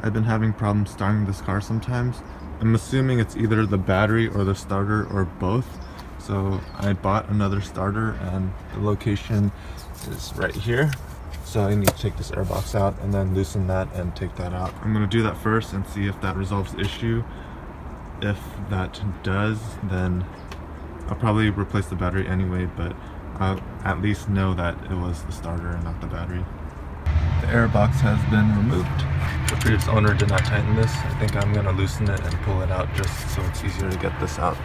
I've been having problems starting this car sometimes. I'm assuming it's either the battery or the starter or both. So I bought another starter and the location is right here. So I need to take this airbox out and then loosen that and take that out. I'm gonna do that first and see if that resolves the issue. If that does, then I'll probably replace the battery anyway, but I'll at least know that it was the starter and not the battery. The airbox has been removed. The previous owner did not tighten this. I think I'm gonna loosen it and pull it out just so it's easier to get this out.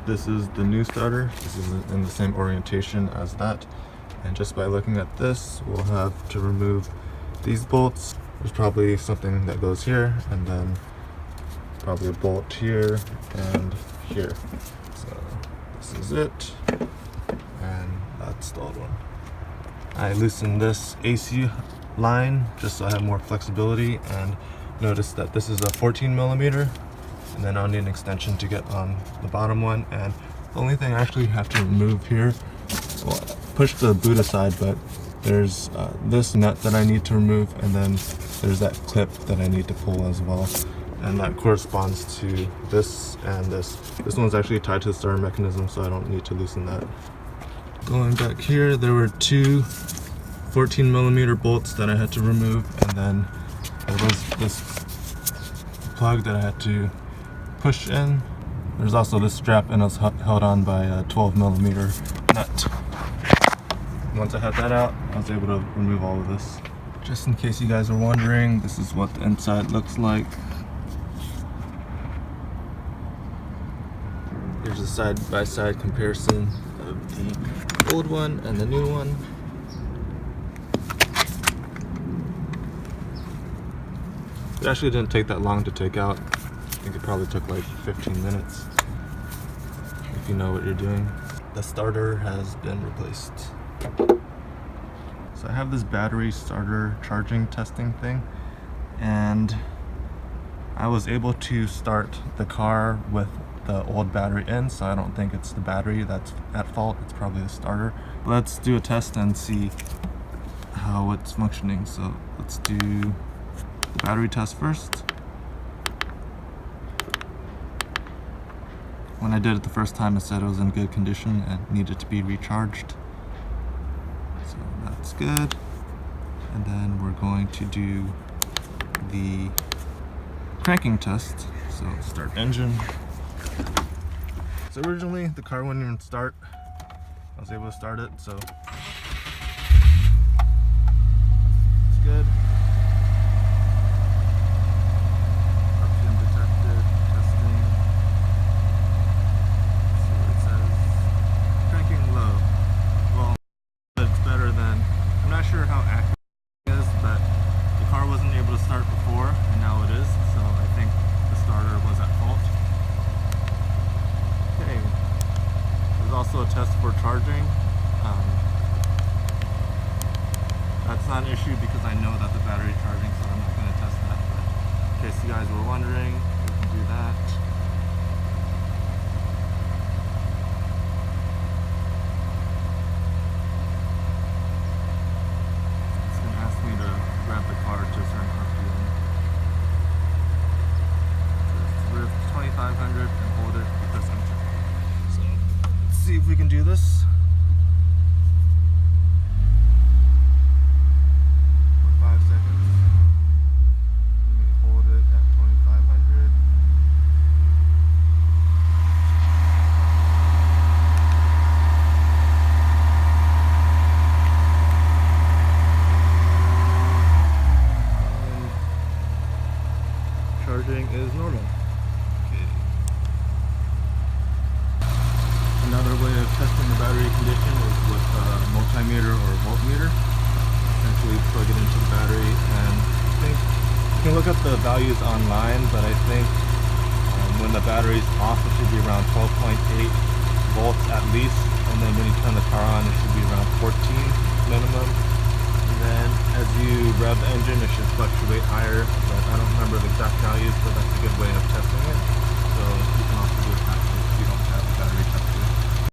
This is the new starter. This is in the same orientation as that. And just by looking at this, we'll have to remove these bolts. There's probably something that goes here, and then probably a bolt here and here. So this is it, and that's the old one. I loosened this AC line just so I have more flexibility, and notice that this is a 14 millimeter, and then I'll need an extension to get on the bottom one. And the only thing I actually have to remove here, well, push the boot aside, but there's this nut that I need to remove, and then there's that clip that I need to pull as well, and that corresponds to this and this. This one's actually tied to the starter mechanism, so I don't need to loosen that. Going back here, there were two 14 millimeter bolts that I had to remove, and then there was this plug that I had to push in. There's also this strap, and it's held on by a 12 millimeter nut. Once I had that out, I was able to remove all of this. Just in case you guys are wondering, this is what the inside looks like. Here's a side-by-side comparison of the old one and the new one. It actually didn't take that long to take out. I think it probably took like 15 minutes if you know what you're doing. The starter has been replaced. So I have this battery starter charging testing thing, and I was able to start the car with the old battery in, so I don't think it's the battery that's at fault. It's probably the starter. But let's do a test and see how it's functioning. So let's do the battery test first. When I did it the first time, it said it was in good condition and needed to be recharged. So that's good. And then we're going to do the cranking test. So start engine. So originally the car wouldn't even start. I was able to start it, so it's good. Oxygen detected, testing. Let's see what it says. Cranking low. Well, it's better than, I'm not sure how accurate it is, but the car wasn't able to start before, and now it is, so I think the starter was at fault. Okay, there's also a test for charging. That's not an issue because I know that the battery is charging, so I'm not going to test that, but in case you guys were wondering, we can do that. It's going to ask me to rev the car to a certain RPM. So rev 2500 and hold it with this engine. So let's see if we can do this. For 5 seconds. Let me hold it at 2500. And charging is normal. Another way of testing the battery condition is with a multimeter or a voltmeter. Essentially plug it into the battery, and I think you can look up the values online, but I think when the battery's off it should be around 12.8 volts at least, and then when you turn the car on it should be around 14 minimum. And then as you rev the engine it should fluctuate higher, but I don't remember the exact values, but that's a good way of testing it.